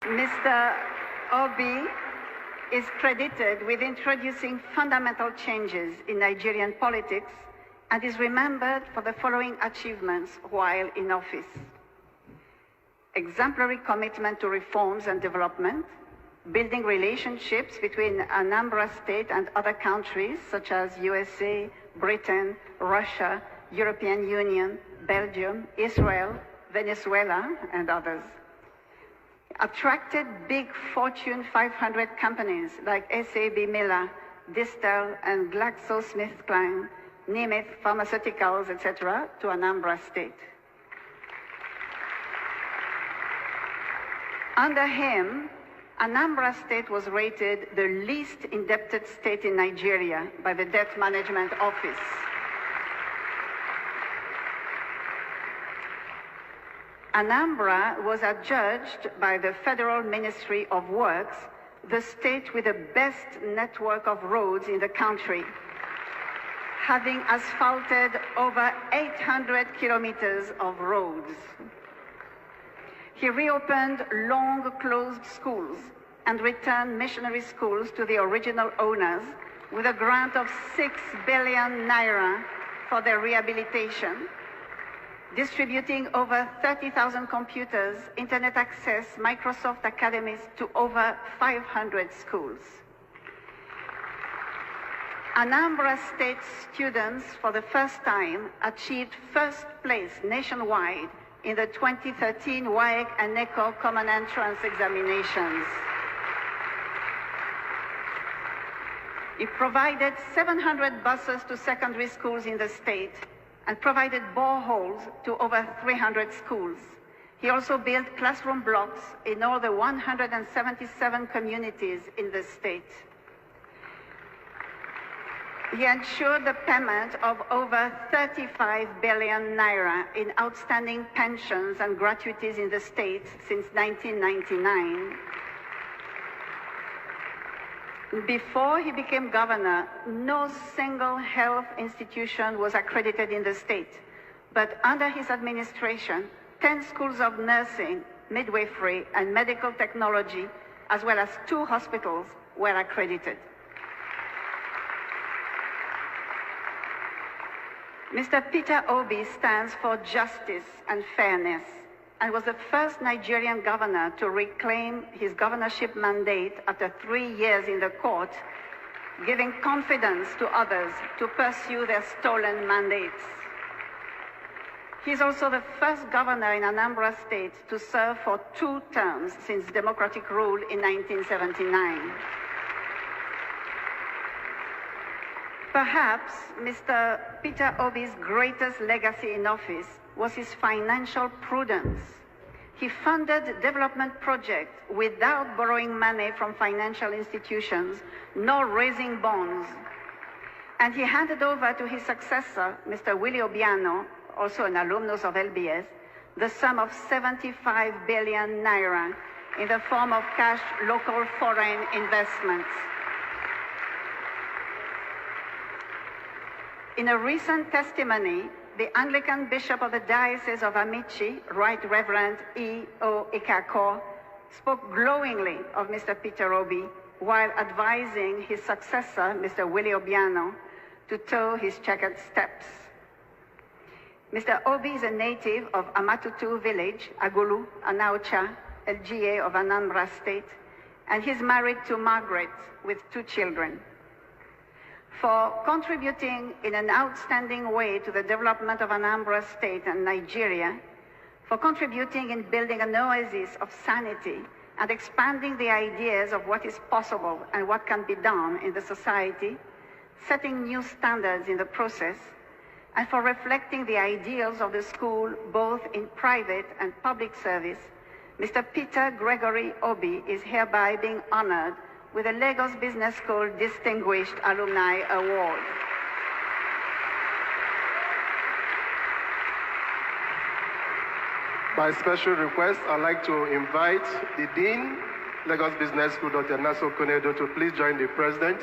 Mr. Obi is credited with introducing fundamental changes in Nigerian politics and is remembered for the following achievements while in office: exemplary commitment to reforms and development, building relationships between Anambra State and other countries such as USA, Britain, Russia, European Union, Belgium, Israel, Venezuela, and others. Attracted big Fortune 500 companies like SAB Miller, Distel, and GlaxoSmithKline, Nemeth Pharmaceuticals, etc., to Anambra State. Under him, Anambra State was rated the least indebted state in Nigeria by the Debt Management Office. Anambra was adjudged by the Federal Ministry of Works the state with the best network of roads in the country, having asphalted over 800 kilometers of roads. He reopened long-closed schools and returned missionary schools to the original owners with a grant of 6 billion naira for their rehabilitation, distributing over 30,000 computers, internet access, Microsoft academies to over 500 schools. Anambra State students, for the first time, achieved first place nationwide in the 2013 WAEC and NECO Common Entrance examinations. It provided 700 buses to secondary schools in the state and provided boreholes to over 300 schools. He also built classroom blocks in all the 177 communities in the state. He ensured the payment of over 35 billion naira in outstanding pensions and gratuities in the state since 1999. Before he became governor, no single health institution was accredited in the state. But under his administration, 10 schools of nursing, midwifery, and medical technology, as well as 2 hospitals, were accredited. Mr. Peter Obi stands for justice and fairness and was the first Nigerian governor to reclaim his governorship mandate after 3 years in the court, giving confidence to others to pursue their stolen mandates. He is also the first governor in Anambra State to serve for 2 terms since democratic rule in 1979. Perhaps Mr. Peter Obi's greatest legacy in office was his financial prudence. He funded development projects without borrowing money from financial institutions, nor raising bonds. And he handed over to his successor, Mr. Willie Obiano, also an alumnus of LBS, the sum of 75 billion naira in the form of cash local foreign investments. In a recent testimony, the Anglican Bishop of the Diocese of Amici, Right Reverend E. O. Ikako, spoke glowingly of Mr. Peter Obi while advising his successor, Mr. Willie Obiano, to toe his checkered steps. Mr. Obi is a native of Amatutu village, Agulu, Anaucha, LGA of Anambra State, and he's married to Margaret with 2 children. For contributing in an outstanding way to the development of Anambra State and Nigeria, for contributing in building an oasis of sanity and expanding the ideas of what is possible and what can be done in the society, setting new standards in the process, and for reflecting the ideals of the school both in private and public service, Mr. Peter Gregory Obi is hereby being honored with the Lagos Business School Distinguished Alumni Award. By special request, I'd like to invite the Dean, Lagos Business School, Dr. Naso Konedo, to please join the President